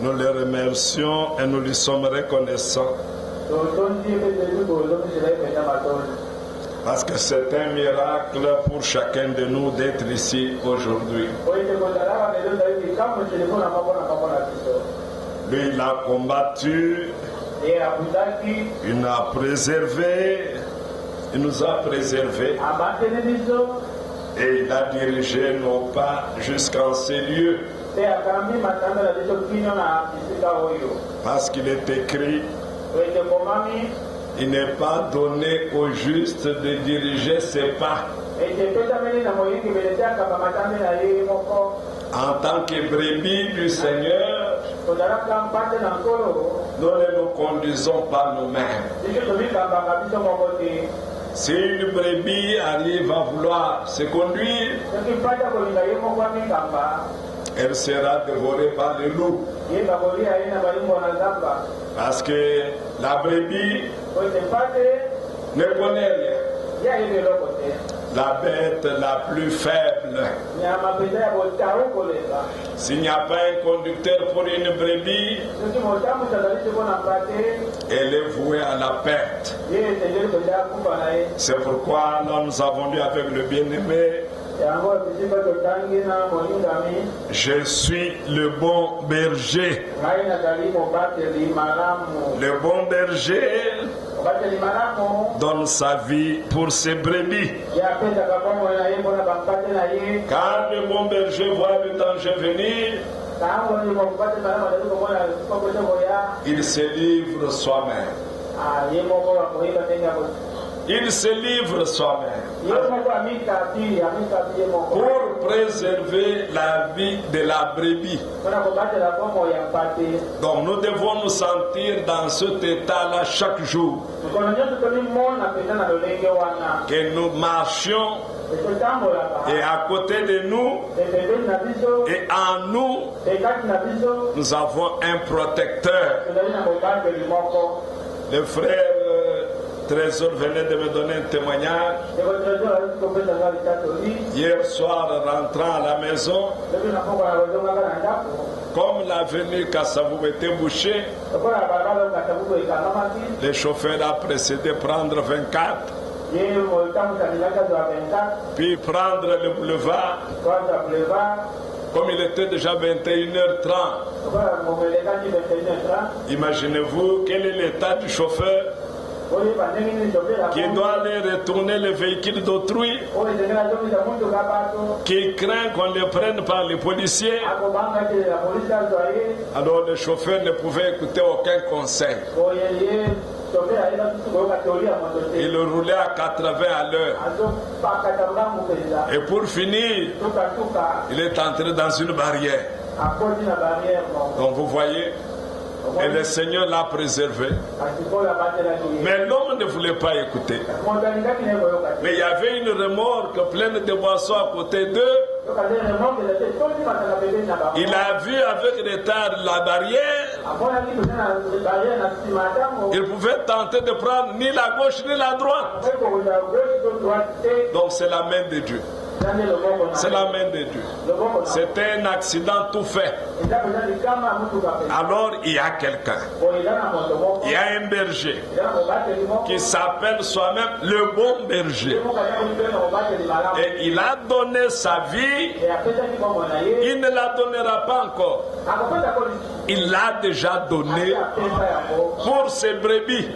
Nous le remercions et nous lui sommes reconnaissants. Parce que c'est un miracle pour chacun de nous d'être ici aujourd'hui. Lui, il a combattu, il nous a préservé, il nous a préservés. Et il a dirigé nos pas jusqu'en ces lieux. Parce qu'il est écrit, il n'est pas donné au juste de diriger ses pas. En tant que brebis du Seigneur, nous ne nous conduisons pas nous-mêmes. Si une brebis arrive à vouloir se conduire, elle sera dévorée par le loup. Parce que la brebis ne connaît rien. La bête la plus faible. S'il n'y a pas un conducteur pour une brebis, elle est vouée à la perte. C'est pourquoi nous avons lu avec le bien-aimé, je suis le bon berger. Le bon berger donne sa vie pour ses brebis. Quand le bon berger voit le danger venir, il se livre soi-même. Il se livre soi-même pour préserver la vie de la brebis. Donc nous devons nous sentir dans cet état-là chaque jour. Que nous marchions et à côté de nous et en nous, nous avons un protecteur. Le frère Trésor venait de me donner un témoignage. Hier soir, rentrant à la maison, comme l'avenue Kassavou était bouchée, le chauffeur a précédé prendre 24, puis prendre le boulevard. Comme il était déjà 21h30, imaginez-vous quel est l'état du chauffeur qui doit aller retourner le véhicule d'autrui, qui craint qu'on le prenne par les policiers. Alors le chauffeur ne pouvait écouter aucun conseil. Il roulait à 80 à l'heure. Et pour finir, il est entré dans une barrière. Donc vous voyez, et le Seigneur l'a préservé. Mais l'homme ne voulait pas écouter. Mais il y avait une remorque pleine de boissons à côté d'eux. Il a vu avec retard la barrière. Il pouvait tenter de prendre ni la gauche ni la droite. Donc c'est la main de Dieu. C'est la main de Dieu. C'était un accident tout fait. Alors il y a quelqu'un. Il y a un berger qui s'appelle soi-même le bon berger. Et il a donné sa vie. Il ne la donnera pas encore. Il l'a déjà donné pour ses brebis.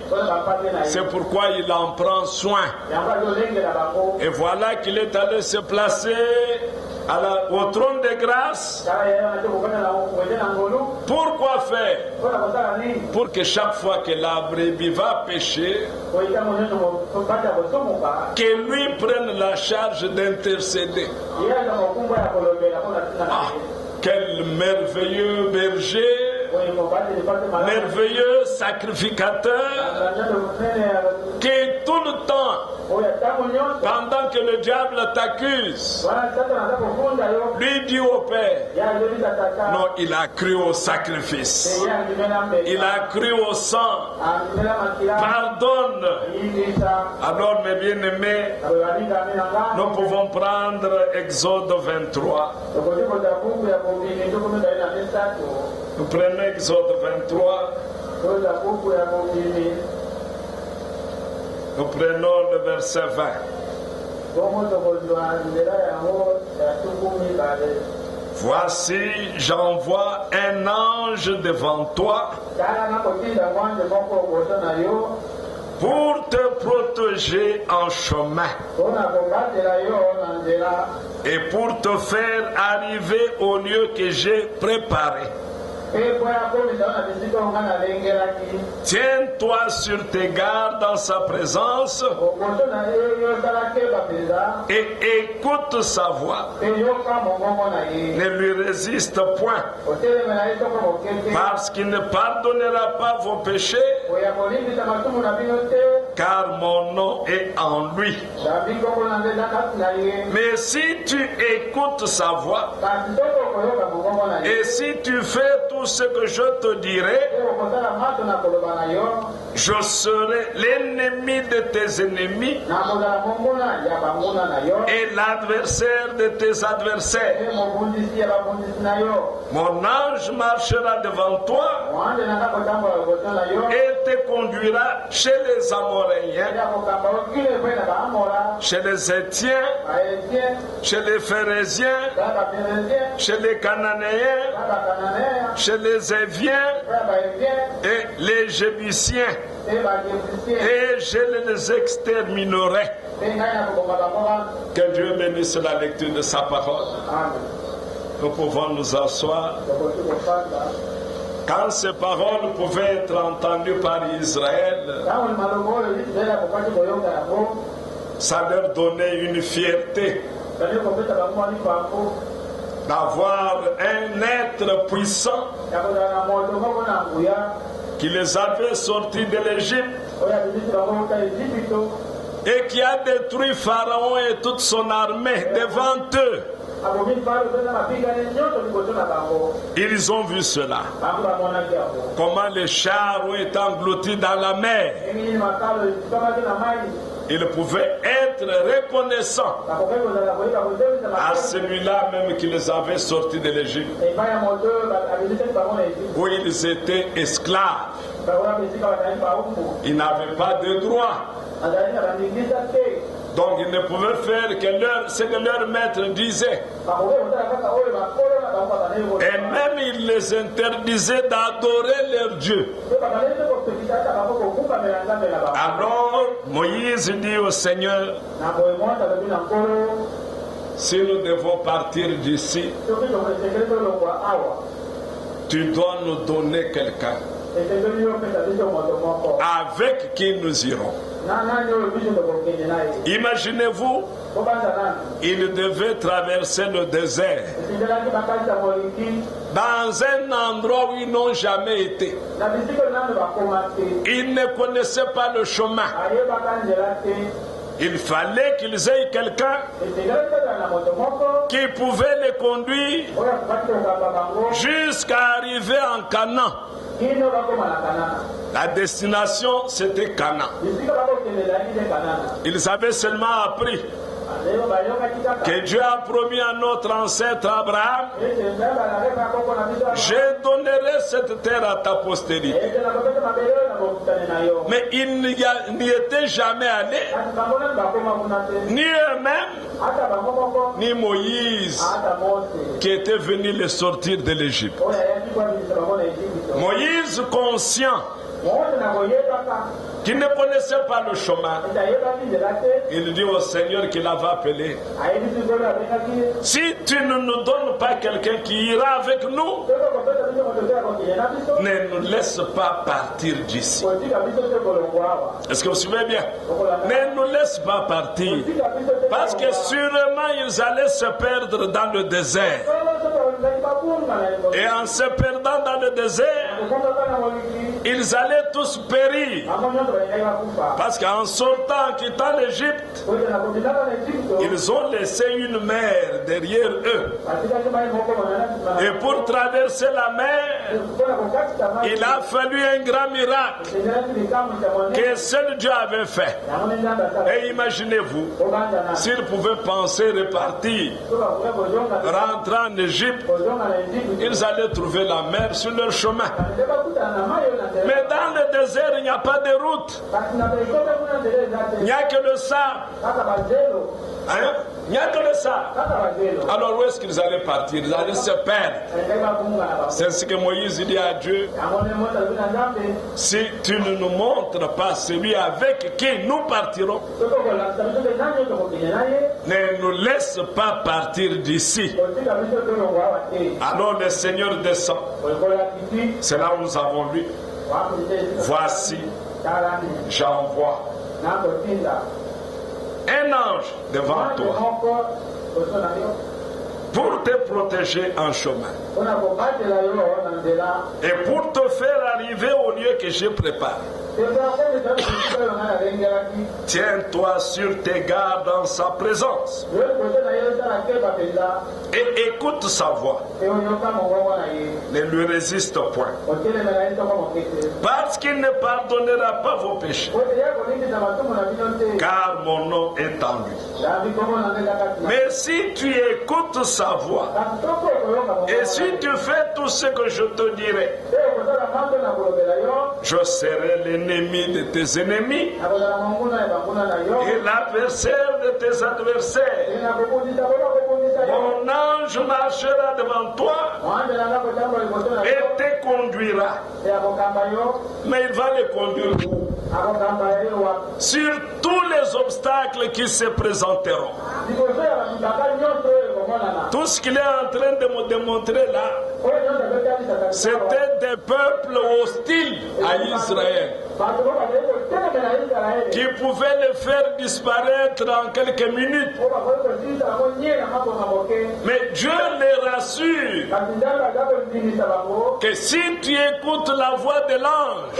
C'est pourquoi il en prend soin. Et voilà qu'il est allé se placer au trône de grâce. Pourquoi faire? Pour que chaque fois que la brebis va pécher, que lui prenne la charge d'intercéder. Ah, quel merveilleux berger! Merveilleux sacrificateur qui tout le temps, pendant que le diable t'accuse, lui dit au Père, non, il a cru au sacrifice, il a cru au sang, pardonne. Alors mes bien-aimés, nous pouvons prendre Exode 23. Nous prenons Exode 23. Nous prenons le verset 20. Voici, j'envoie un ange devant toi pour te protéger en chemin et pour te faire arriver au lieu que j'ai préparé. Tiens-toi sur tes gardes dans sa présence et écoute sa voix. Ne lui résiste point, parce qu'il ne pardonnera pas vos péchés, car mon nom est en lui. Mais si tu écoutes sa voix et si tu fais tout ce que je te dirai, je serai l'ennemi de tes ennemis et l'adversaire de tes adversaires. Mon ange marchera devant toi et te conduira chez les Amoréens, chez les Hétiens, chez les Phérésiens, chez les Cananéens, chez les Éviens et les Jébusiens, et je les exterminerai. Que Dieu bénisse la lecture de sa parole. Nous pouvons nous asseoir. Quand ces paroles pouvaient être entendues par Israël, ça leur donnait une fierté d'avoir un être puissant qui les avait sortis de l'Égypte et qui a détruit Pharaon et toute son armée devant eux. Ils ont vu cela. Comment les chars ont été engloutis dans la mer. Ils pouvaient être reconnaissants à celui-là même qui les avait sortis de l'Égypte, où ils étaient esclaves. Ils n'avaient pas de droit. Donc ils ne pouvaient faire que ce que leur maître disait. Et même il les interdisait d'adorer leur Dieu. Alors Moïse dit au Seigneur, si nous devons partir d'ici, tu dois nous donner quelqu'un avec qui nous irons. Imaginez-vous, ils devaient traverser le désert dans un endroit où ils n'ont jamais été. Ils ne connaissaient pas le chemin. Il fallait qu'ils aient quelqu'un qui pouvait les conduire jusqu'à arriver en Canaan. La destination, c'était Canaan. Ils avaient seulement appris que Dieu a promis à notre ancêtre Abraham, je donnerai cette terre à ta postérité. Mais ils n'y étaient jamais allés, ni eux-mêmes, ni Moïse, qui était venu les sortir de l'Égypte. Moïse, conscient qu'il ne connaissait pas le chemin, il dit au Seigneur qu'il avait appelé, si tu ne nous donnes pas quelqu'un qui ira avec nous, ne nous laisse pas partir d'ici. Est-ce que vous suivez bien? Ne nous laisse pas partir, parce que sûrement ils allaient se perdre dans le désert. Et en se perdant dans le désert, ils allaient tous périr. Parce qu'en sortant, en quittant l'Égypte, ils ont laissé une mer derrière eux. Et pour traverser la mer, il a fallu un grand miracle que seul Dieu avait fait. Et imaginez-vous, s'ils pouvaient penser repartir, rentrer en Égypte, ils allaient trouver la mer sur leur chemin. Mais dans le désert, il n'y a pas de route. Il n'y a que le sable. Hein? Il n'y a que le sable. Alors où est-ce qu'ils allaient partir? Ils allaient se perdre. C'est ce que Moïse dit à Dieu. Si tu ne nous montres pas celui avec qui nous partirons, ne nous laisse pas partir d'ici. Alors le Seigneur descend. C'est là où nous avons lu. Voici, j'envoie un ange devant toi pour te protéger en chemin et pour te faire arriver au lieu que j'ai préparé. Tiens-toi sur tes gardes dans sa présence et écoute sa voix. Ne lui résiste point, parce qu'il ne pardonnera pas vos péchés, car mon nom est en lui. Mais si tu écoutes sa voix et si tu fais tout ce que je te dirai, je serai l'ennemi de tes ennemis et l'adversaire de tes adversaires. Mon ange marchera devant toi et te conduira. Mais il va les conduire sur tous les obstacles qui se présenteront. Tout ce qu'il est en train de me démontrer là, c'était des peuples hostiles à Israël qui pouvaient le faire disparaître en quelques minutes. Mais Dieu les rassure que si tu écoutes la voix de l'ange,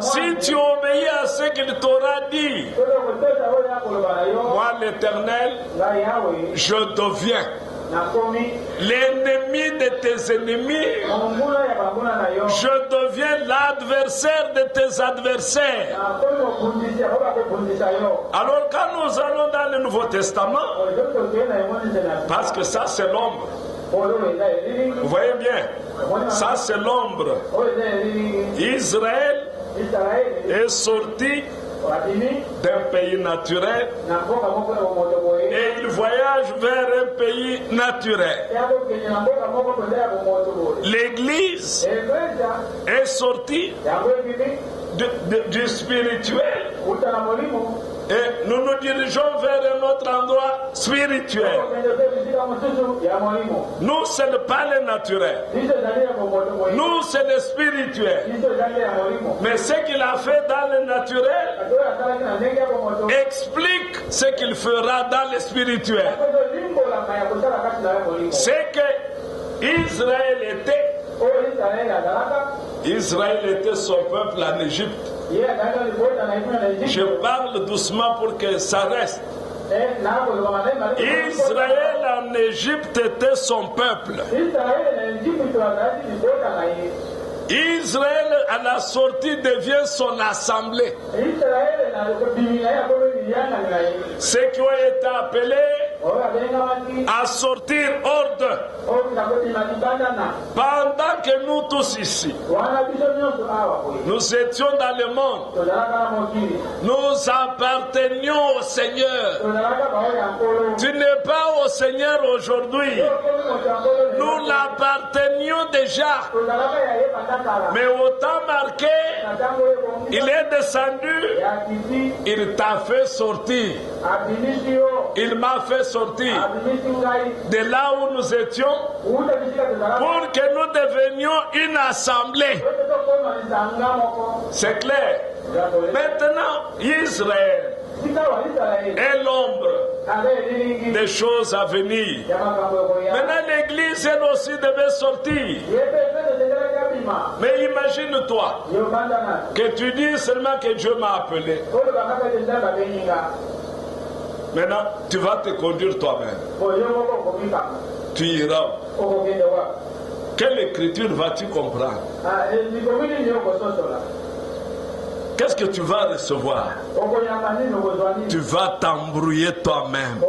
si tu obéis à ce qu'il t'aura dit, moi l'Éternel, je deviens l'ennemi de tes ennemis, je deviens l'adversaire de tes adversaires. Alors quand nous allons dans le Nouveau Testament, parce que ça c'est l'ombre, vous voyez bien, ça c'est l'ombre. Israël est sorti d'un pays naturel et il voyage vers un pays naturel. L'Église est sortie du spirituel et nous nous dirigeons vers un autre endroit spirituel. Nous, ce n'est pas le naturel. Nous, c'est le spirituel. Mais ce qu'il a fait dans le naturel explique ce qu'il fera dans le spirituel. C'est que Israël était son peuple en Égypte. Je parle doucement pour que ça reste. Israël en Égypte était son peuple. Israël à la sortie devient son assemblée. Ceux qui ont été appelés à sortir hors d'eux. Pendant que nous tous ici, nous étions dans le monde, nous appartenions au Seigneur. Tu n'es pas au Seigneur aujourd'hui. Nous l'appartenions déjà. Mais au temps marqué, il est descendu, il t'a fait sortir. Il m'a fait sortir de là où nous étions pour que nous devenions une assemblée. C'est clair. Maintenant, Israël est l'ombre des choses à venir. Maintenant, l'Église, elle aussi devait sortir Mais imagine-toi que tu dis seulement que Dieu m'a appelé. Maintenant, tu vas te conduire toi-même. Tu iras. Quelle écriture vas-tu comprendre? Qu'est-ce que tu vas recevoir? Tu vas t'embrouiller toi-même.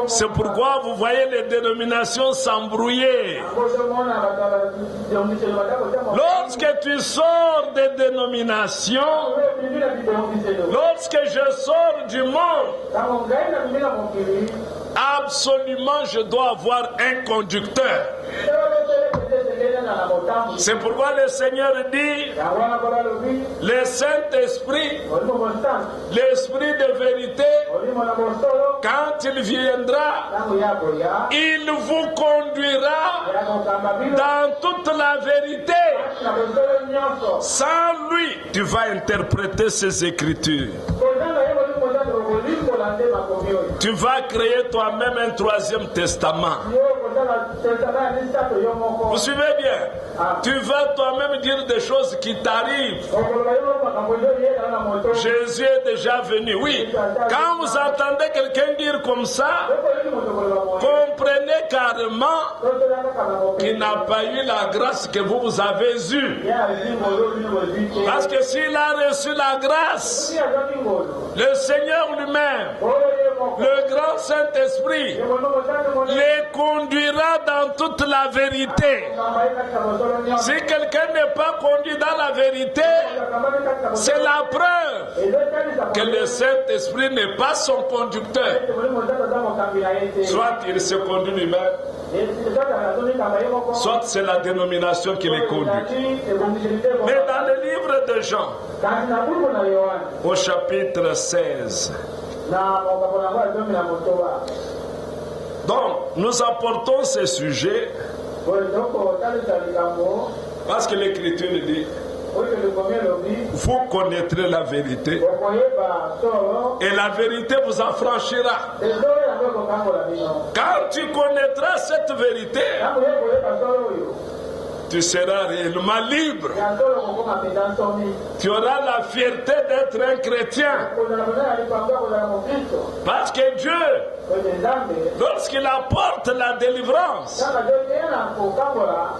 C'est pourquoi vous voyez les dénominations s'embrouiller. Lorsque tu sors des dénominations, lorsque je sors du monde, absolument je dois avoir un conducteur. C'est pourquoi le Seigneur dit, le Saint-Esprit, l'Esprit de vérité, quand il viendra, il vous conduira dans toute la vérité. Sans lui, tu vas interpréter ces Écritures. Tu vas créer toi-même un troisième testament. Vous suivez bien? Tu vas toi-même dire des choses qui t'arrivent. Jésus est déjà venu. Oui. Quand vous entendez quelqu'un dire comme ça, comprenez carrément qu'il n'a pas eu la grâce que vous avez eue. Parce que s'il a reçu la grâce, le Seigneur lui-même, le grand Saint-Esprit, les conduira dans toute la vérité. Si quelqu'un n'est pas conduit dans la vérité, c'est la preuve que le Saint-Esprit n'est pas son conducteur. Soit il se conduit lui-même, soit c'est la dénomination qui les conduit. Mais dans le livre de Jean, au chapitre 16, donc nous apportons ce sujet parce que l'Écriture dit, vous connaîtrez la vérité et la vérité vous affranchira. Quand tu connaîtras cette vérité, tu seras réellement libre. Tu auras la fierté d'être un chrétien. Parce que Dieu, lorsqu'il apporte la délivrance,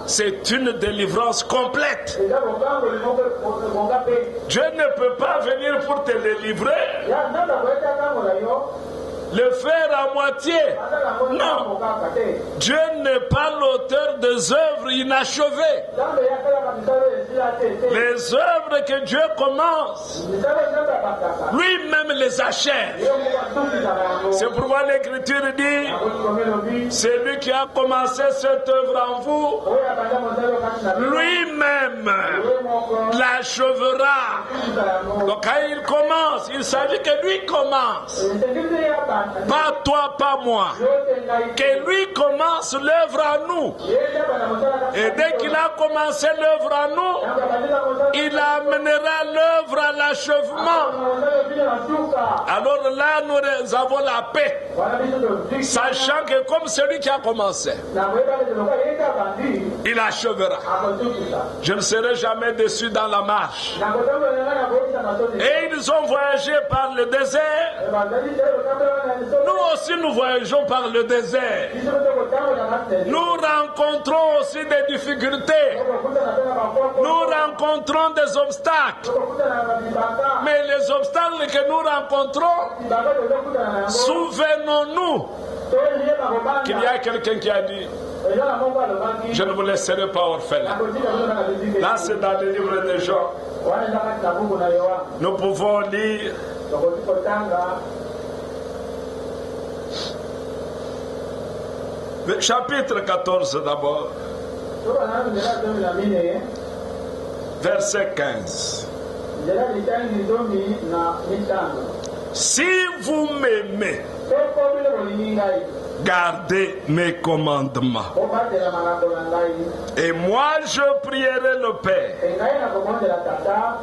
c'est une délivrance complète. Dieu ne peut pas venir pour te délivrer, le faire à moitié. Non. Dieu n'est pas l'auteur des œuvres inachevées. Les œuvres que Dieu commence, lui-même les achève. C'est pourquoi l'Écriture dit, c'est lui qui a commencé cette œuvre en vous, lui-même l'achèvera. Donc quand il commence, il s'agit que lui commence. Pas toi, pas moi. Que lui commence l'œuvre à nous. Et dès qu'il a commencé l'œuvre à nous, il amènera l'œuvre à l'achèvement. Alors là, nous avons la paix. Sachant que comme celui qui a commencé, il achèvera. Je ne serai jamais déçu dans la marche. Et ils ont voyagé par le désert. Nous aussi nous voyageons par le désert. Nous rencontrons aussi des difficultés. Nous rencontrons des obstacles. Mais les obstacles que nous rencontrons, souvenons-nous qu'il y a quelqu'un qui a dit, je ne vous laisserai pas orphelin. Là c'est dans le livre de Jean. Nous pouvons lire le chapitre 14 d'abord, verset 15. Si vous m'aimez, gardez mes commandements. Et moi je prierai le Père,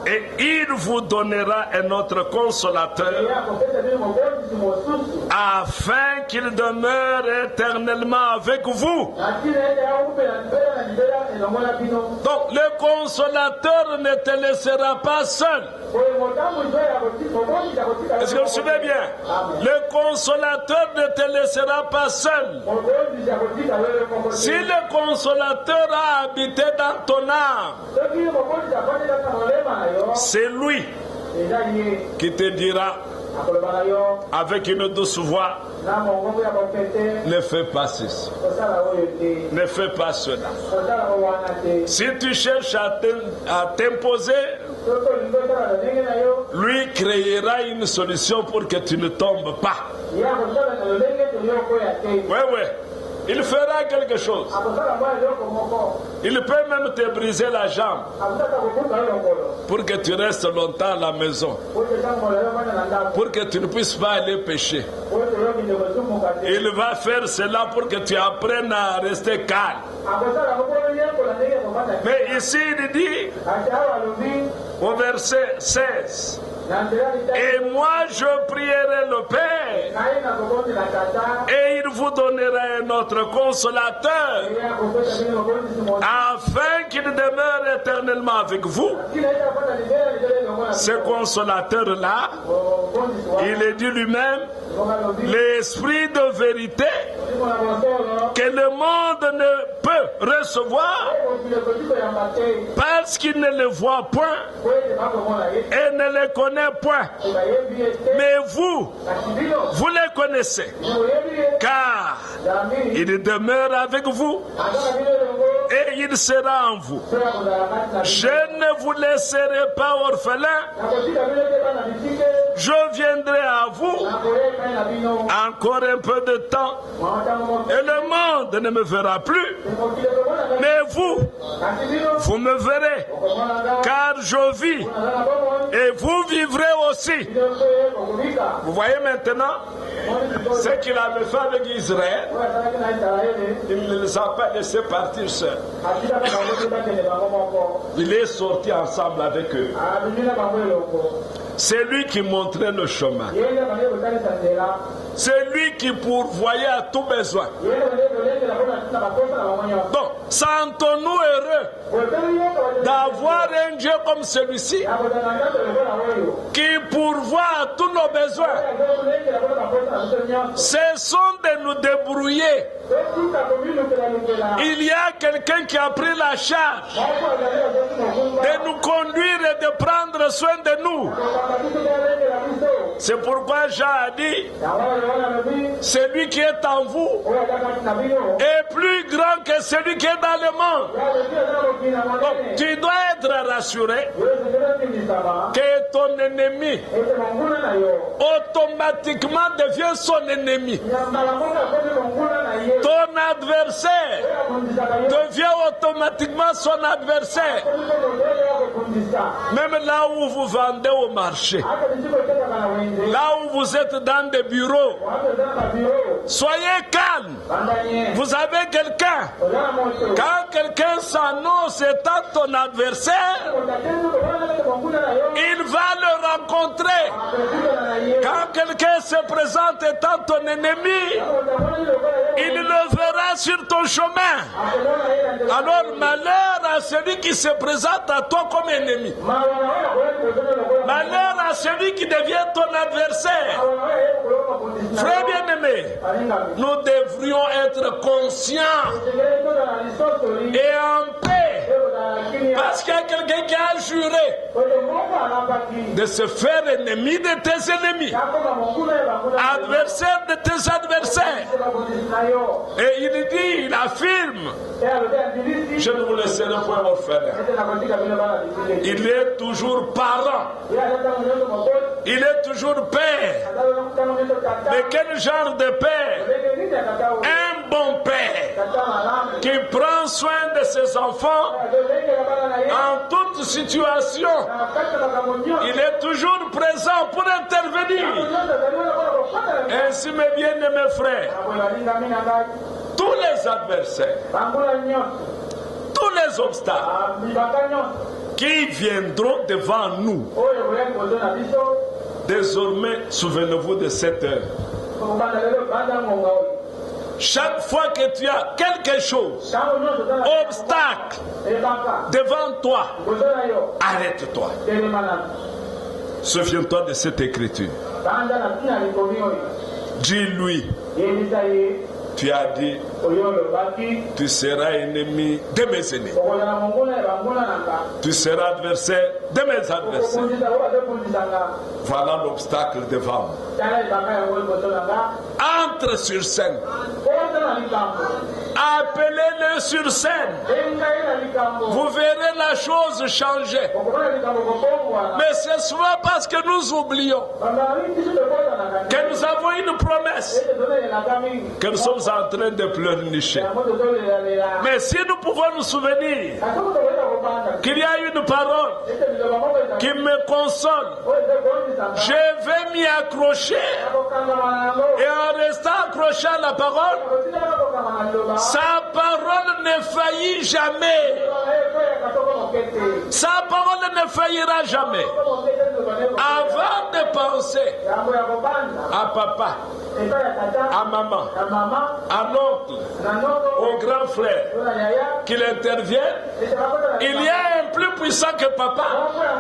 et il vous donnera un autre consolateur, afin qu'il demeure éternellement avec vous. Donc le consolateur ne te laissera pas seul. Est-ce que vous suivez bien? Le consolateur ne te laissera pas seul. Si le consolateur a habité dans ton âme, c'est lui qui te dira avec une douce voix, ne fais pas ceci, ne fais pas cela. Si tu cherches à t'imposer, lui créera une solution pour que tu ne tombes pas. Oui. Il fera quelque chose. Il peut même te briser la jambe pour que tu restes longtemps à la maison, pour que tu ne puisses pas aller pécher. Il va faire cela pour que tu apprennes à rester calme. Mais ici il dit au verset 16, et moi je prierai le Père et il vous donnera un autre consolateur afin qu'il demeure éternellement avec vous. Ce consolateur-là, il est dit lui-même, l'esprit de vérité que le monde ne peut recevoir parce qu'il ne le voit point et ne le connaît point. Mais vous les connaissez, car il demeure avec vous et il sera en vous. Je ne vous laisserai pas orphelin, je viendrai à vous encore un peu de temps et le monde ne me verra plus, mais vous me verrez, car je vis et vous vivrez aussi. Vous voyez maintenant ce qu'il avait fait avec Israël. Il ne les a pas laissés partir seuls. Il est sorti ensemble avec eux. C'est lui qui montrait le chemin. C'est lui qui pourvoyait à tout besoin. Donc, sentons-nous heureux d'avoir un Dieu comme celui-ci qui pourvoit à tous nos besoins. Cessons de nous débrouiller. Il y a quelqu'un qui a pris la charge de nous conduire et de prendre soin de nous. C'est pourquoi Jean a dit, celui qui est en vous est plus grand que celui qui est dans le monde. Donc, tu dois être rassuré que ton ennemi automatiquement devient son ennemi. Ton adversaire devient automatiquement son adversaire. Même là où vous vendez au marché, là où vous êtes dans des bureaux, soyez calme. Vous avez quelqu'un. Quand quelqu'un s'annonce étant ton adversaire, il va le rencontrer. Quand quelqu'un se présente étant ton ennemi, il le verra sur ton chemin. Alors malheur à celui qui se présente à toi comme ennemi. Malheur à celui qui devient ton adversaire. Frère bien-aimé, nous devrions être conscients et en paix, parce qu'il y a quelqu'un qui a juré de se faire ennemi de tes ennemis, adversaire de tes adversaires. Et il dit, il affirme, je ne vous laisserai point orphelin. Il est toujours parent. Il est toujours père. Mais quel genre de père? Un bon père qui prend soin de ses enfants en toute situation. Il est toujours présent pour intervenir. Ainsi, mes bien-aimés frères, tous les adversaires, tous les obstacles qui viendront devant nous, désormais, souvenez-vous de cette heure. Chaque fois que tu as quelque chose, obstacle devant toi, arrête-toi. Souviens-toi de cette écriture. Dis-lui, tu as dit, tu seras ennemi de mes ennemis. Tu seras adversaire de mes adversaires. Voilà l'obstacle devant moi. Entre sur scène. Appelez-le sur scène. Vous verrez la chose changer. Mais c'est souvent parce que nous oublions que nous avons une promesse, que nous sommes en train de pleurnicher. Mais si nous pouvons nous souvenir qu'il y a une parole qui me console, je vais m'y accrocher, et en restant accroché à la parole, sa parole ne faillit jamais. Sa parole ne faillira jamais. Avant de penser à papa, à maman, à l'oncle, au grand frère, qu'il intervienne, il y a un plus puissant que papa,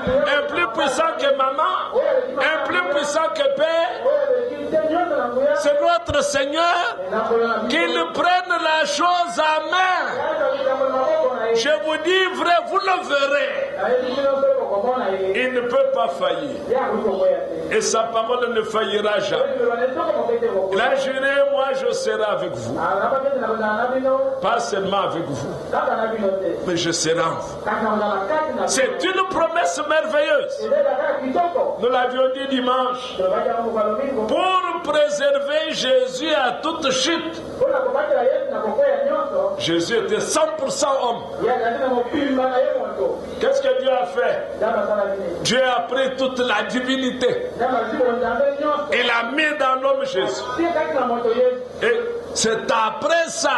un plus puissant que maman, un plus puissant que père. C'est notre Seigneur, qu'il prenne la chose à main. Je vous dis vrai, vous le verrez. Il ne peut pas faillir. Et sa parole ne faillira jamais. Il a juré, moi je serai avec vous. Pas seulement avec vous, mais je serai en vous. C'est une promesse merveilleuse. Nous l'avions dit dimanche. Pour préserver Jésus à toute chute. Jésus était 100% homme. Qu'est-ce que Dieu a fait? Dieu a pris toute la divinité. Il a mis dans l'homme Jésus. Et c'est après ça,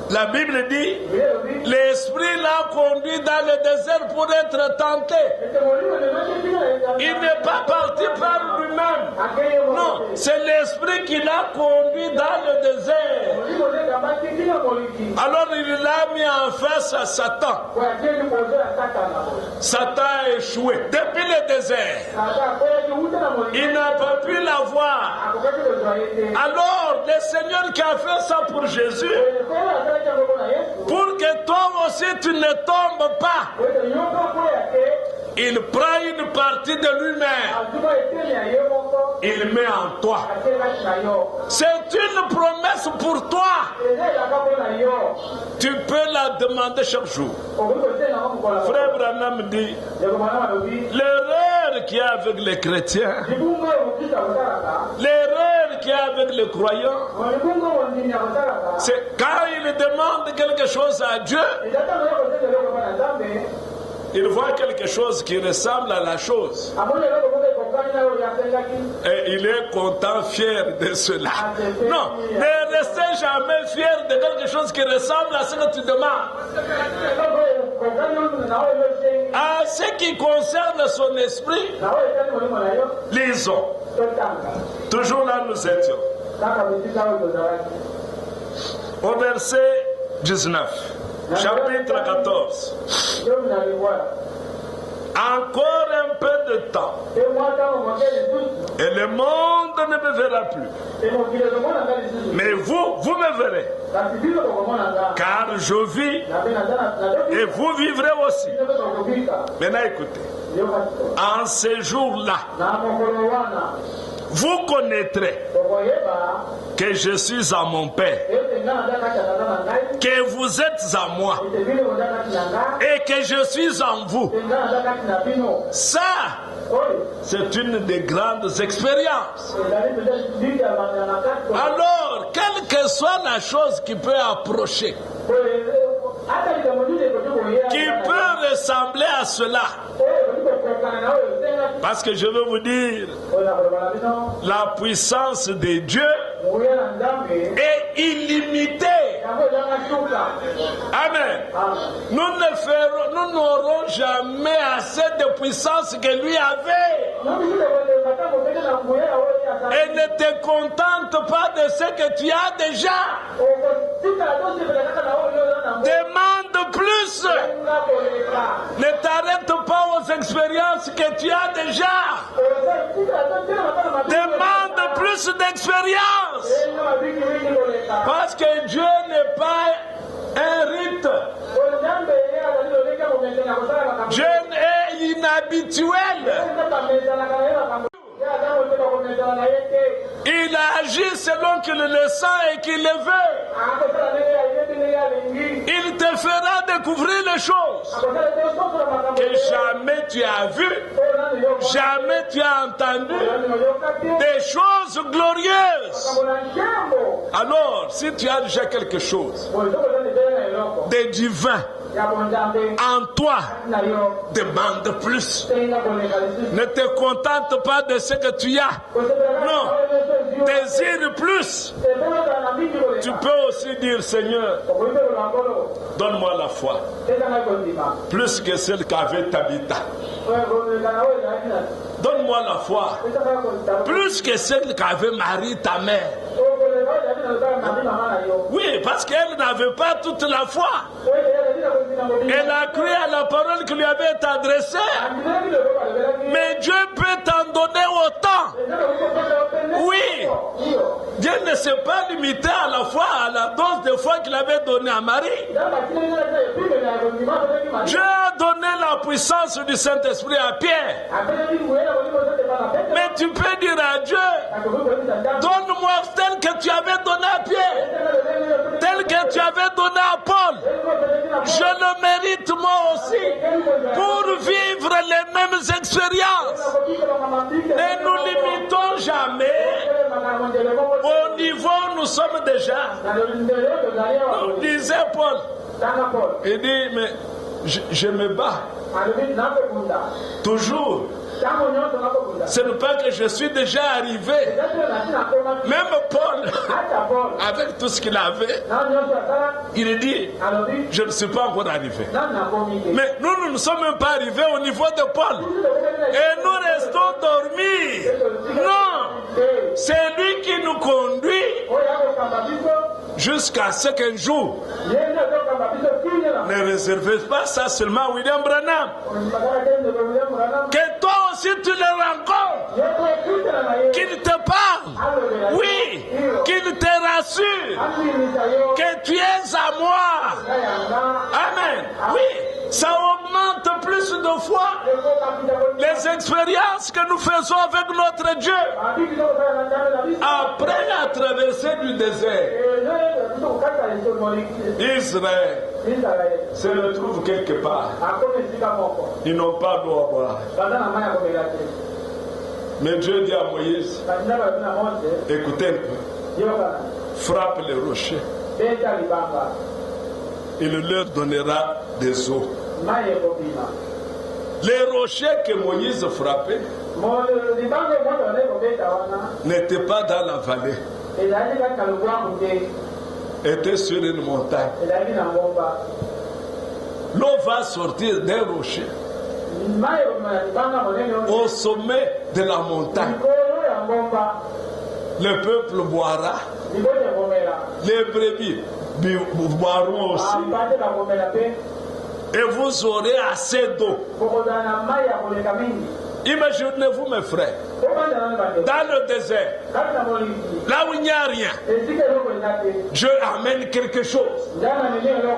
la Bible dit, l'Esprit l'a conduit dans le désert pour être tenté. Il n'est pas parti par lui-même. Non, c'est l'Esprit qui l'a conduit dans le désert. Alors il l'a mis en face à Satan. Satan a échoué depuis le désert. Il n'a pas pu la voir. Alors le Seigneur qui a fait ça pour Jésus, pour que toi aussi tu ne tombes pas, il prend une partie de lui-même, il met en toi. C'est une promesse pour toi. Tu peux la demander chaque jour. Frère Branham dit, l'erreur qu'il y a avec les chrétiens, l'erreur qu'il y a avec les croyants, c'est quand ils demandent quelque chose à Dieu, il voit quelque chose qui ressemble à la chose. Et il est content, fier de cela. Non, ne restez jamais fier de quelque chose qui ressemble à ce que tu demandes. À ce qui concerne son esprit, lisons. Toujours là nous étions. Au verset 19. Chapitre 14. Encore un peu de temps et le monde ne me verra plus. Mais vous me verrez. Car je vis et vous vivrez aussi. Maintenant écoutez. En ces jours-là, vous connaîtrez que je suis à mon Père, que vous êtes à moi et que je suis en vous. Ça, c'est une des grandes expériences. Alors, quelle que soit la chose qui peut approcher, qui peut ressembler à cela, parce que je veux vous dire, la puissance de Dieu est illimitée. Amen. Nous n'aurons jamais assez de puissance que lui avait. Et ne te contente pas de ce que tu as déjà. Demande plus. Ne t'arrête pas aux expériences que tu as déjà. Demande plus d'expérience. Parce que Dieu n'est pas un rite. Dieu est inhabituel. Il agit selon qu'il le sent et qu'il le veut. Il te fera découvrir les choses que jamais tu as vues, jamais tu as entendu, des choses glorieuses. Alors, si tu as déjà quelque chose de divin en toi, demande plus. Ne te contente pas de ce que tu as. Non, désire plus. Tu peux aussi dire, Seigneur, donne-moi la foi, plus que celle qu'avait Tabitha. Donne-moi la foi, plus que celle qu'avait Marie, ta mère. Oui, parce qu'elle n'avait pas toute la foi. Elle a cru à la parole qui lui avait été adressée. Mais Dieu peut t'en donner autant. Oui. Dieu ne s'est pas limité à la foi, à la dose de foi qu'il avait donnée à Marie. Dieu a donné la puissance du Saint-Esprit à Pierre. Mais tu peux dire à Dieu, donne-moi tel que tu avais donné à Pierre, tel que tu avais donné à Paul. Je le mérite moi aussi pour vivre les mêmes expériences. Ne nous limitons jamais au niveau où nous sommes déjà. Nous disait Paul. Il dit, mais je me bats toujours. Ce n'est pas que je suis déjà arrivé. Même Paul, avec tout ce qu'il avait, il dit, je ne suis pas encore arrivé. Mais nous ne nous sommes même pas arrivés au niveau de Paul. Et nous restons dormis. Non, c'est lui qui nous conduit jusqu'à ce qu'un jour, ne réservez pas ça seulement à William Branham. Que toi aussi tu le rencontres, qu'il te parle, oui, qu'il te rassure, que tu es à moi. Amen. Oui, ça augmente plus de foi les expériences que nous faisons avec notre Dieu. Après la traversée du désert, Israël se retrouve quelque part. Ils n'ont pas d'eau à boire. Mais Dieu dit à Moïse, écoutez un peu, frappe les rochers. Il leur donnera des eaux. Les rochers que Moïse frappait n'étaient pas dans la vallée, étaient sur une montagne. L'eau va sortir des rochers au sommet de la montagne. Le peuple boira, les brebis boiront aussi, et vous aurez assez d'eau. Imaginez-vous, mes frères, dans le désert, là où il n'y a rien, Dieu amène quelque chose.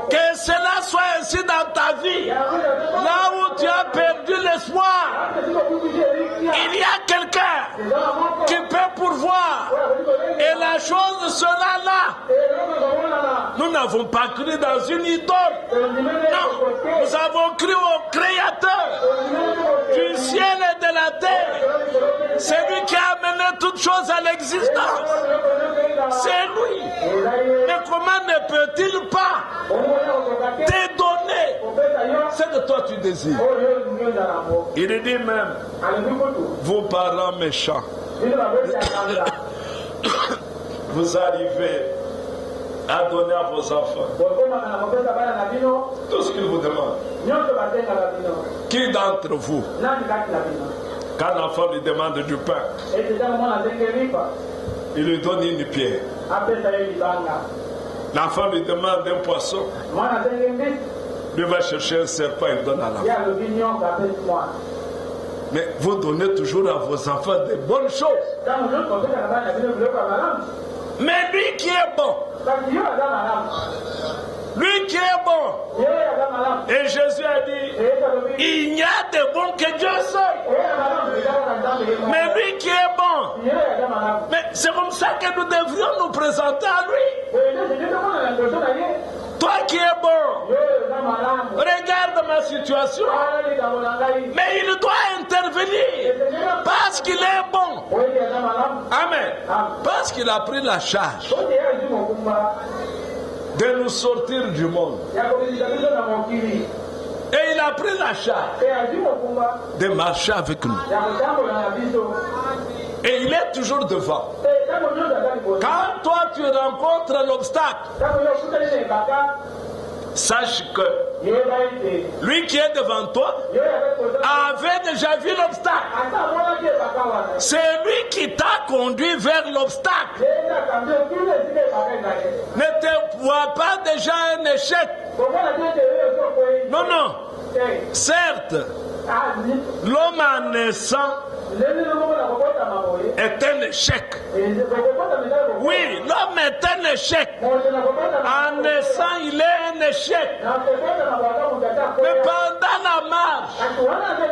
Que cela soit ainsi dans ta vie. Là où tu as perdu l'espoir, il y a quelqu'un qui peut pourvoir. Et la chose sera là. Nous n'avons pas cru dans une idole. Non, nous avons cru au Créateur du ciel et de la terre. C'est lui qui a amené toutes choses à l'existence. C'est lui. Mais comment ne peut-il pas te donner ce que toi tu désires? Il dit même, vos parents méchants, vous arrivez à donner à vos enfants tout ce qu'ils vous demandent. Qui d'entre vous Quand l'enfant lui demande du pain, il lui donne une pierre. L'enfant lui demande un poisson, lui va chercher un serpent et donne à l'enfant. Mais vous donnez toujours à vos enfants de bonnes choses. Mais lui qui est bon, lui qui est bon, et Jésus a dit, il n'y a de bon que Dieu seul. Mais lui qui est bon, mais c'est comme ça que nous devrions nous présenter à lui. Toi qui es bon, regarde ma situation. Mais il doit intervenir parce qu'il est bon. Amen. Parce qu'il a pris la charge de nous sortir du monde. Et il a pris la charge de marcher avec nous. Et il est toujours devant. Quand toi tu rencontres l'obstacle, sache que lui qui est devant toi avait déjà vu l'obstacle. C'est lui qui t'a conduit vers l'obstacle. Ne te vois pas déjà un échec. Non, non. Certes, l'homme en naissant est un échec. Oui, l'homme est un échec. En naissant, il est un échec. Mais pendant la marche,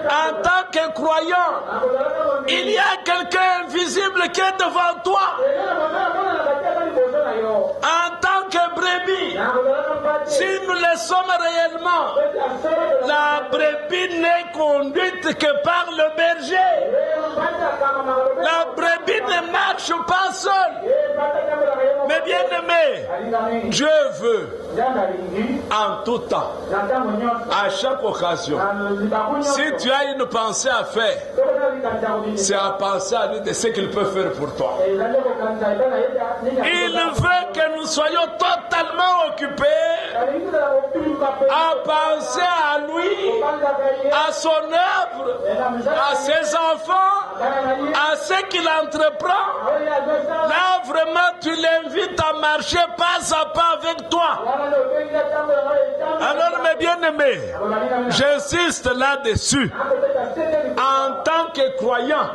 en tant que croyant, il y a quelqu'un invisible qui est devant toi. En tant que brebis, si nous le sommes réellement, la brebis n'est conduite que par le berger. La brebis ne marche pas seule. Mais bien aimé, Dieu veut en tout temps, à chaque occasion, si tu as une pensée à faire, c'est à penser à lui de ce qu'il peut faire pour toi. Il veut que nous soyons totalement occupés à penser à lui, à son œuvre, à ses enfants, à ce qu'il entreprend. Là vraiment tu l'invites à marcher pas à pas avec toi. Alors mes bien-aimés, j'insiste là-dessus. En tant que croyants,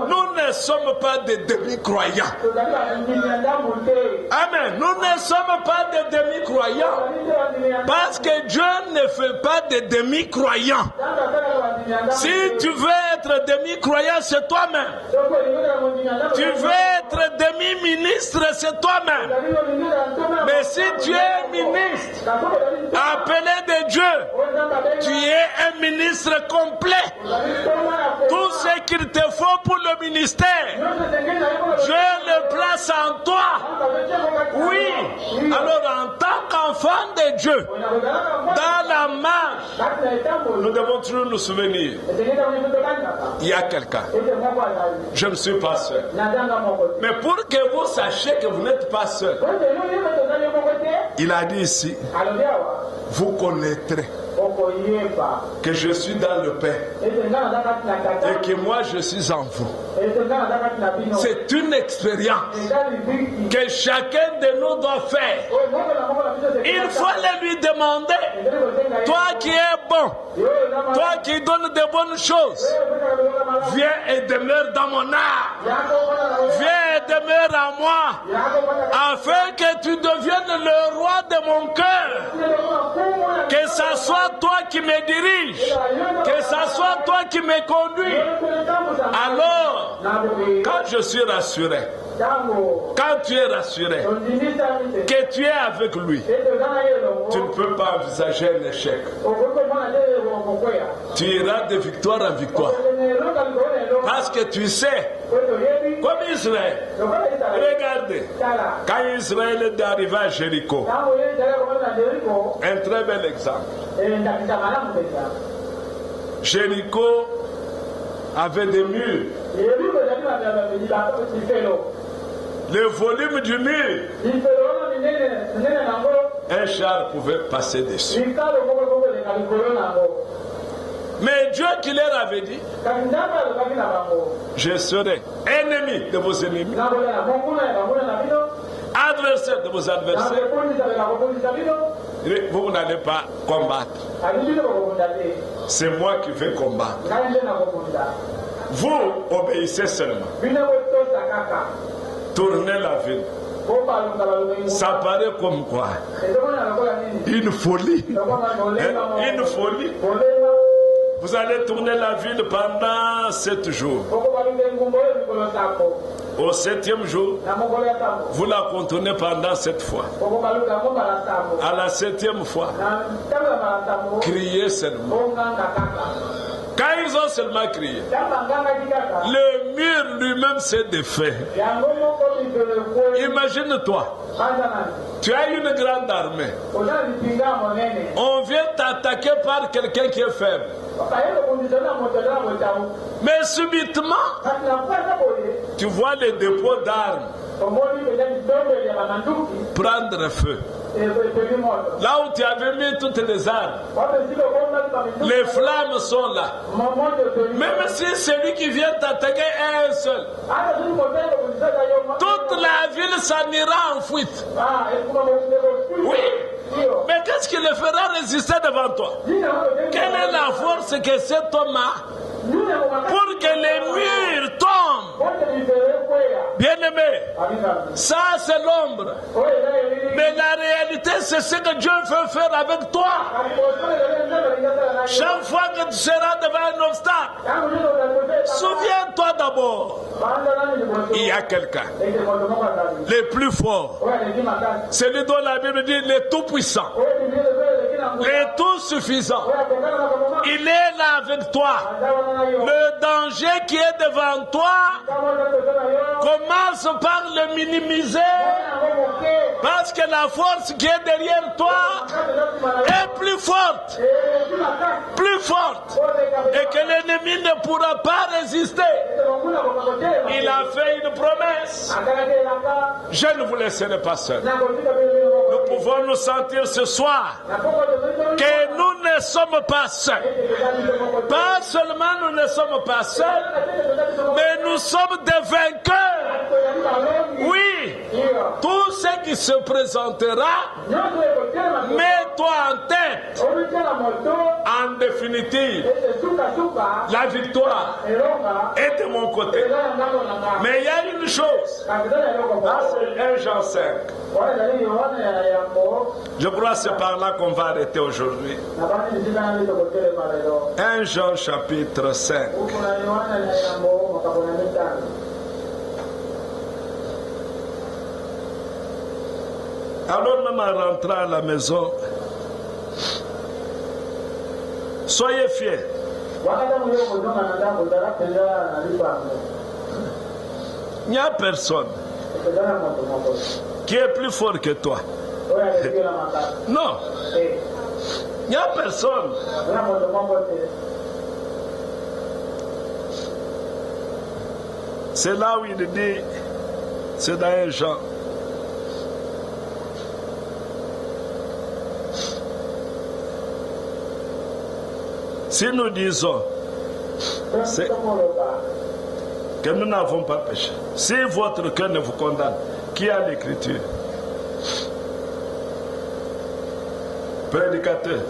nous ne sommes pas des demi-croyants. Amen. Nous ne sommes pas des demi-croyants. Parce que Dieu ne fait pas des demi-croyants. Si tu veux être demi-croyant, c'est toi-même. Tu veux être demi-ministre, c'est toi-même. Mais si tu es ministre, appelé de Dieu, tu es un ministre complet. Tout ce qu'il te faut pour le ministère, Dieu le place en toi. Oui. Alors en tant qu'enfant de Dieu, dans la marche, nous devons toujours nous souvenir. Il y a quelqu'un. Je ne suis pas seul. Mais pour que vous sachiez que vous n'êtes pas seul, il a dit ici, vous connaîtrez que je suis dans le Père et que moi je suis en vous. C'est une expérience que chacun de nous doit faire. Il faut lui demander, toi qui es bon, toi qui donnes de bonnes choses, viens et demeure dans mon âme, viens et demeure en moi, afin que tu deviennes le roi de mon cœur, que ça soit toi qui me dirige, que ça soit toi qui me conduis. Alors, quand je suis rassuré, quand tu es rassuré que tu es avec lui, tu ne peux pas envisager un échec. Tu iras de victoire en victoire. Parce que tu sais, comme Israël, regardez, quand Israël est arrivé à Jéricho, un très bel exemple. Jéricho avait des murs. Le volume du mur, un char pouvait passer dessus. Mais Dieu qui leur avait dit, je serai ennemi de vos ennemis, adversaire de vos adversaires. Vous n'allez pas combattre. C'est moi qui vais combattre. Vous obéissez seulement. Tournez la ville. Ça paraît comme quoi? Une folie. Une folie. Vous allez tourner la ville pendant 7 jours. Au 7e jour, vous la contournez pendant 7 fois. À la 7e fois, criez seulement. Quand ils ont seulement crié, le mur lui-même s'est défait. Imagine-toi, tu as une grande armée. On vient t'attaquer par quelqu'un qui est faible. Mais subitement, tu vois les dépôts d'armes prendre feu. Là où tu avais mis toutes les armes, les flammes sont là. Même si celui qui vient t'attaquer est un seul, toute la ville s'en ira en fuite. Oui. Mais qu'est-ce qui le fera résister devant toi? Quelle est la force que cet homme a pour que les murs tombent? Bien-aimé, ça c'est l'ombre. Mais la réalité, c'est ce que Dieu veut faire avec toi. Chaque fois que tu seras devant un obstacle, souviens-toi d'abord, il y a quelqu'un, le plus fort, celui dont la Bible dit le tout-puissant, le tout-suffisant. Il est là avec toi. Le danger qui est devant toi, commence par le minimiser, parce que la force qui est derrière toi est plus forte, et que l'ennemi ne pourra pas résister. Il a fait une promesse: je ne vous laisserai pas seul. Nous pouvons nous sentir ce soir que nous ne sommes pas seuls. Pas seulement nous ne sommes pas seuls, mais nous sommes des vainqueurs. Oui, tout ce qui se présentera, mets-toi en tête. En définitive, la victoire est de mon côté. Mais il y a une chose, c'est 1 Jean 5. Je crois que c'est par là qu'on va arrêter aujourd'hui. 1 Jean chapitre 5. Alors même en rentrant à la maison, soyez fiers. Il n'y a personne qui est plus fort que toi. Non. Il n'y a personne. C'est là où il dit, c'est dans 1 Jean. Si nous disons que nous n'avons pas péché, si votre cœur ne vous condamne, qui a l'écriture? Prédicateur.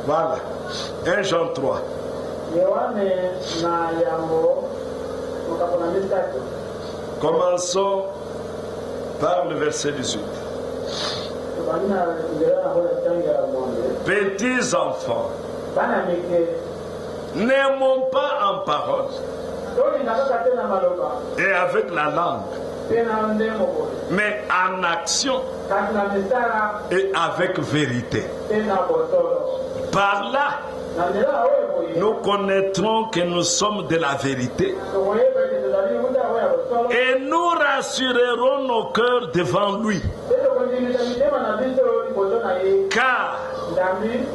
Voilà. 1 Jean 3. Commençons par le verset 18. Petits enfants, n'aimons pas en parole et avec la langue, mais en action et avec vérité. Par là, nous connaîtrons que nous sommes de la vérité et nous rassurerons nos cœurs devant lui. Car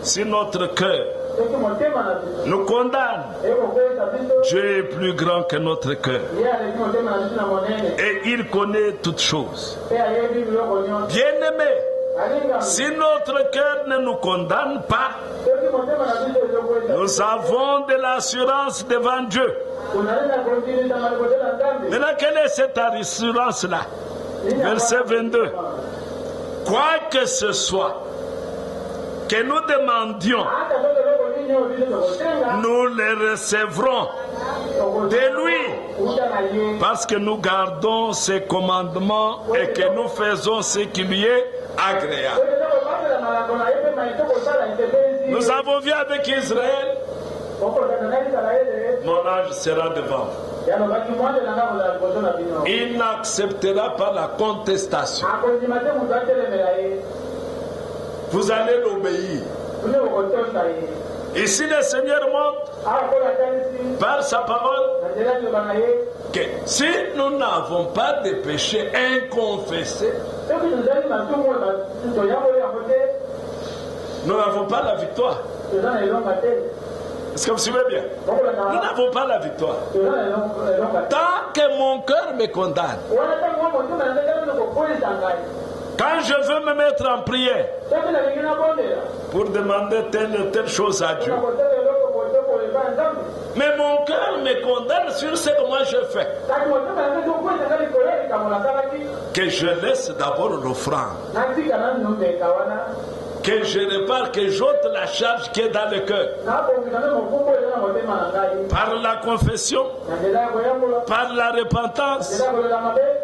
si notre cœur nous condamne, Dieu est plus grand que notre cœur et il connaît toutes choses. Bien-aimés, si notre cœur ne nous condamne pas, Nous avons de l'assurance devant Dieu. Maintenant, quelle est cette assurance-là? Verset 22. Quoi que ce soit que nous demandions, nous le recevrons de lui, parce que nous gardons ses commandements et que nous faisons ce qui lui est agréable. Nous avons vu avec Israël, mon ange sera devant vous. Il n'acceptera pas la contestation. Vous allez l'obéir. Ici, le Seigneur montre par sa parole que si nous n'avons pas de péché inconfessés, nous n'avons pas la victoire. Est-ce que vous suivez bien? Nous n'avons pas la victoire. Tant que mon cœur me condamne, quand je veux me mettre en prière pour demander telle ou telle chose à Dieu, mais mon cœur me condamne sur ce que moi je fais, que je laisse d'abord l'offrande, que je répare, que j'ôte la charge qui est dans le cœur. Par la confession, par la repentance,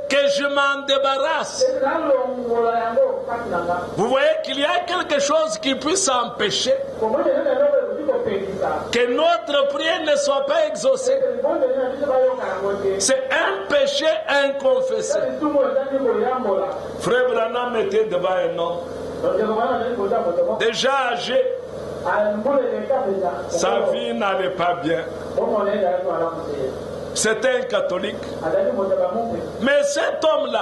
que je m'en débarrasse. Vous voyez qu'il y a quelque chose qui puisse empêcher que notre prière ne soit pas exaucée. C'est un péché inconfessé. Frère Branham était devant un homme déjà âgé. Sa vie n'allait pas bien. C'était un catholique. Mais cet homme-là,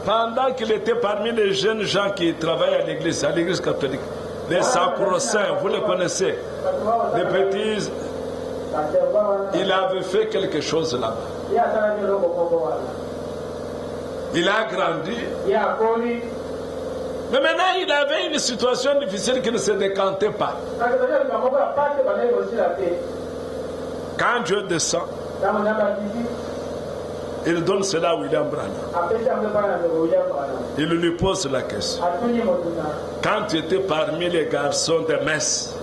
pendant qu'il était parmi les jeunes gens qui travaillent à l'église catholique, les sacro-saints, vous les connaissez, les petits, il avait fait quelque chose là-bas. Il a grandi. Mais maintenant, il avait une situation difficile qui ne se décantait pas. Quand Dieu descend, il donne cela à William Branham. Il lui pose la question. Quand tu étais parmi les garçons de messe,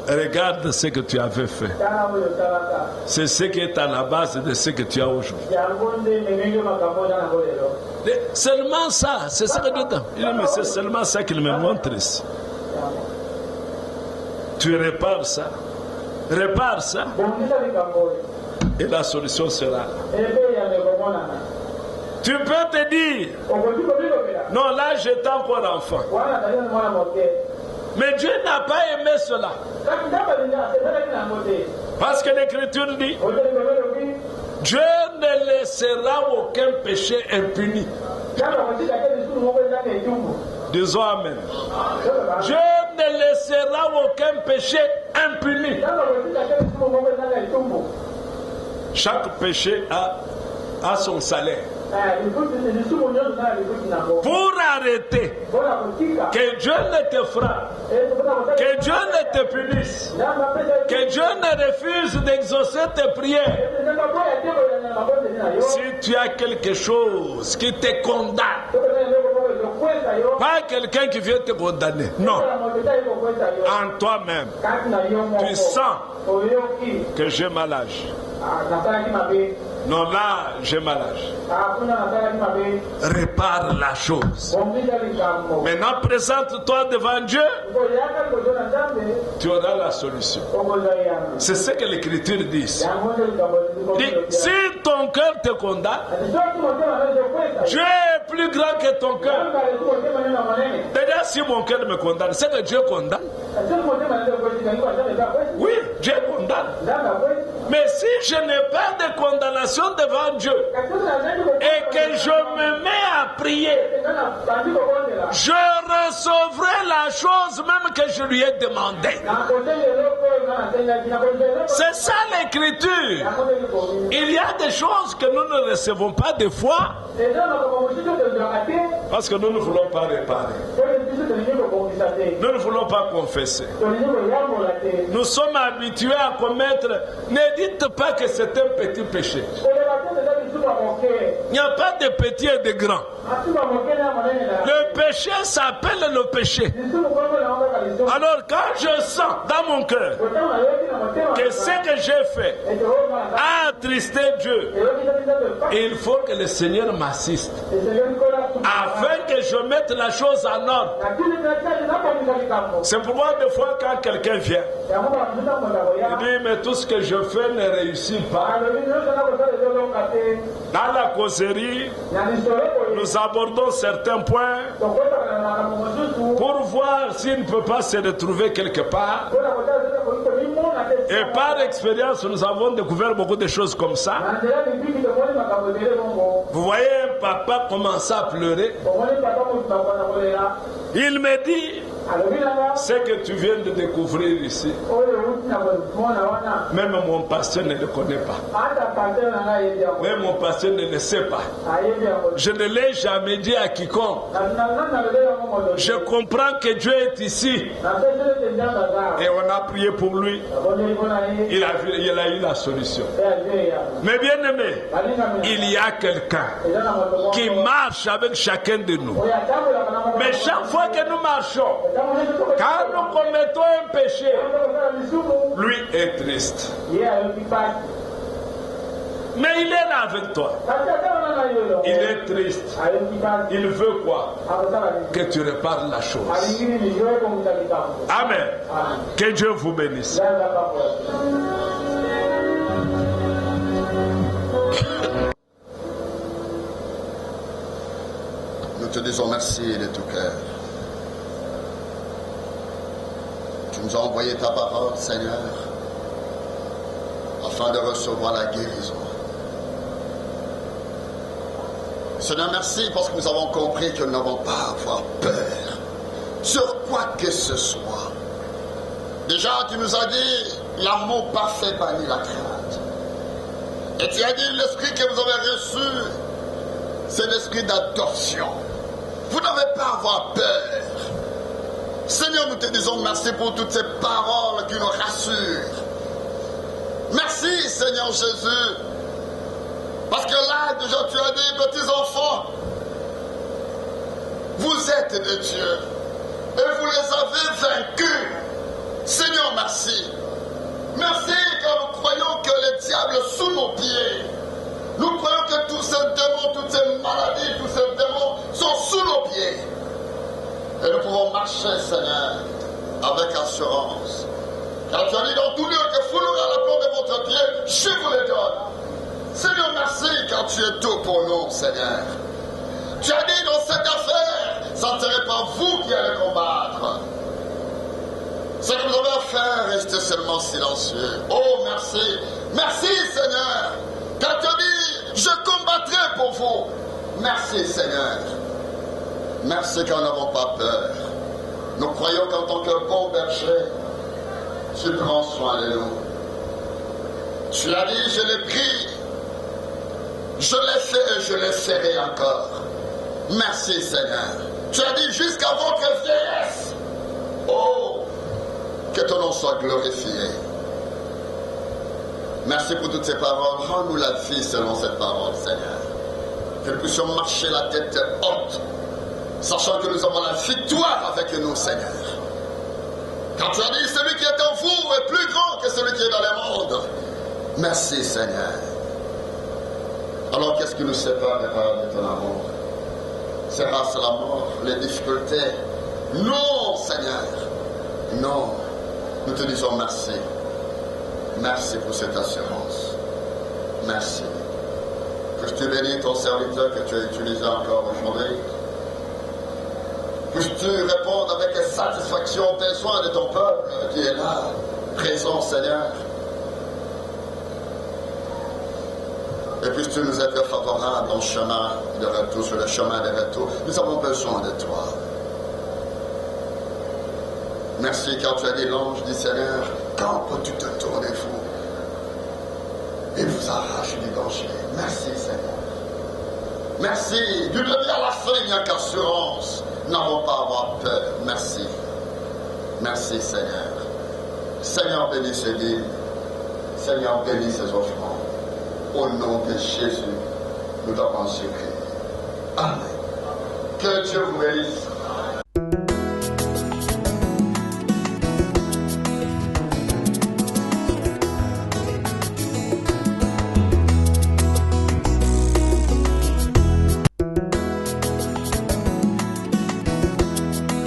regarde ce que tu avais fait. C'est ce qui est à la base de ce que tu as aujourd'hui. Seulement ça, c'est ce que Dieu t'a. Il dit, mais c'est seulement ça qu'il me montre ici. Tu répares ça. Répare ça. Et la solution sera là. Tu peux te dire, non, là j'étais encore enfant. Mais Dieu n'a pas aimé cela. Parce que l'Écriture dit, Dieu ne laissera aucun péché impuni. Disons Amen. Dieu ne laissera aucun péché impuni. Chaque péché a son salaire. Pour arrêter que Dieu ne te frappe, que Dieu ne te punisse, que Dieu ne refuse d'exaucer tes prières, si tu as quelque chose qui te condamne, pas quelqu'un qui vient te condamner, non, en toi-même, tu sens que j'ai mal âge. Non, là, j'ai mal âge. Répare la chose. Maintenant, présente-toi devant Dieu. Tu auras la solution. C'est ce que l'Écriture dit. Si ton cœur te condamne, Dieu est plus grand que ton cœur. Déjà, si mon cœur me condamne, c'est que Dieu condamne. Oui, Dieu condamne. Mais si je n'ai pas de condamnation devant Dieu et que je me mets à prier, je recevrai la chose même que je lui ai demandé. C'est ça l'écriture. Il y a des choses que nous ne recevons pas des fois parce que nous ne voulons pas réparer. Nous ne voulons pas confesser. Nous sommes habitués à commettre. Ne dites pas que c'est un petit péché. Il n'y a pas de petit et de grand. Le péché s'appelle le péché. Alors quand je sens dans mon cœur que ce que j'ai fait a attristé Dieu, il faut que le Seigneur m'assiste afin que je mette la chose en ordre. C'est pourquoi des fois quand quelqu'un vient, il dit mais tout ce que je fais ne réussit pas. Dans la causerie, nous abordons certains points pour voir s'il ne peut pas se retrouver quelque part. Et par expérience, nous avons découvert beaucoup de choses comme ça. Vous voyez un papa commencer à pleurer. Il me dit, ce que tu viens de découvrir ici, même mon pasteur ne le connaît pas. Même mon pasteur ne le sait pas. Je ne l'ai jamais dit à quiconque. Je comprends que Dieu est ici. Et on a prié pour lui. Il a eu la solution. Mais bien aimé, il y a quelqu'un qui marche avec chacun de nous. Mais chaque fois que nous marchons, quand nous commettons un péché, lui est triste. Mais il est là avec toi. Il est triste. Il veut quoi? Que tu répares la chose. Amen. Que Dieu vous bénisse. Nous te disons merci de tout cœur. Tu nous as envoyé ta parole, Seigneur, afin de recevoir la guérison. Seigneur, merci parce que nous avons compris que nous n'avons pas à avoir peur sur quoi que ce soit. Déjà, tu nous as dit, l'amour parfait bannit la crainte. Et tu as dit, l'esprit que vous avez reçu, c'est l'esprit d'adoption. Vous n'avez pas à avoir peur. Seigneur, nous te disons merci pour toutes ces paroles qui nous rassurent. Merci, Seigneur Jésus. Parce que là, déjà, tu as dit, petits enfants, vous êtes de Dieu. Et vous les avez vaincus. Seigneur, merci. Merci car nous croyons que le diable est sous nos pieds. Nous croyons que tous ces démons, toutes ces maladies, tous ces démons sont sous nos pieds. Et nous pouvons marcher, Seigneur, avec assurance. Car tu as dit dans tout lieu que foulera la plante de votre pied, je vous les donne. Seigneur, merci car tu es tout pour nous, Seigneur. Tu as dit dans cette affaire, ça ne serait pas vous qui allez combattre. Ce que vous avez à faire, restez seulement silencieux. Oh, merci. Merci, Seigneur. Car tu as dit, je combattrai pour vous. Merci, Seigneur. Merci car nous n'avons pas peur. Nous croyons qu'en tant que bon berger, tu prends soin de nous. Tu as dit, je l'ai pris. Je l'ai fait et je le ferai encore. Merci, Seigneur. Tu as dit jusqu'à votre vieillesse. Oh, que ton nom soit glorifié. Merci pour toutes ces paroles. Rends-nous la vie selon cette parole, Seigneur. Que nous puissions marcher la tête haute, sachant que nous avons la victoire avec nous, Seigneur. Quand tu as dit, celui qui est en vous est plus grand que celui qui est dans le monde. Merci, Seigneur. Alors, qu'est-ce qui nous sépare de ton amour? Sera-ce la mort, les difficultés? Non, Seigneur. Non. Nous te disons merci. Merci pour cette assurance. Merci. Puisses-tu bénir ton serviteur que tu as utilisé encore aujourd'hui? Puisses-tu répondre avec satisfaction aux besoins de ton peuple qui est là, présent, Seigneur? Et puisses-tu nous être favorable dans le chemin de retour, sur le chemin de retour? Nous avons besoin de toi. Merci car tu as dit, l'ange du Seigneur Quand peux-tu te tourner fou? Il vous arrache du danger. Merci Seigneur. Merci. Du début à la fin, il n'y a qu'assurance. N'avons pas à avoir peur. Merci. Merci Seigneur. Seigneur, bénis ce guide. Seigneur, bénis ses offrandes. Au nom de Jésus, nous t'avons supplié. Amen. Que Dieu vous bénisse.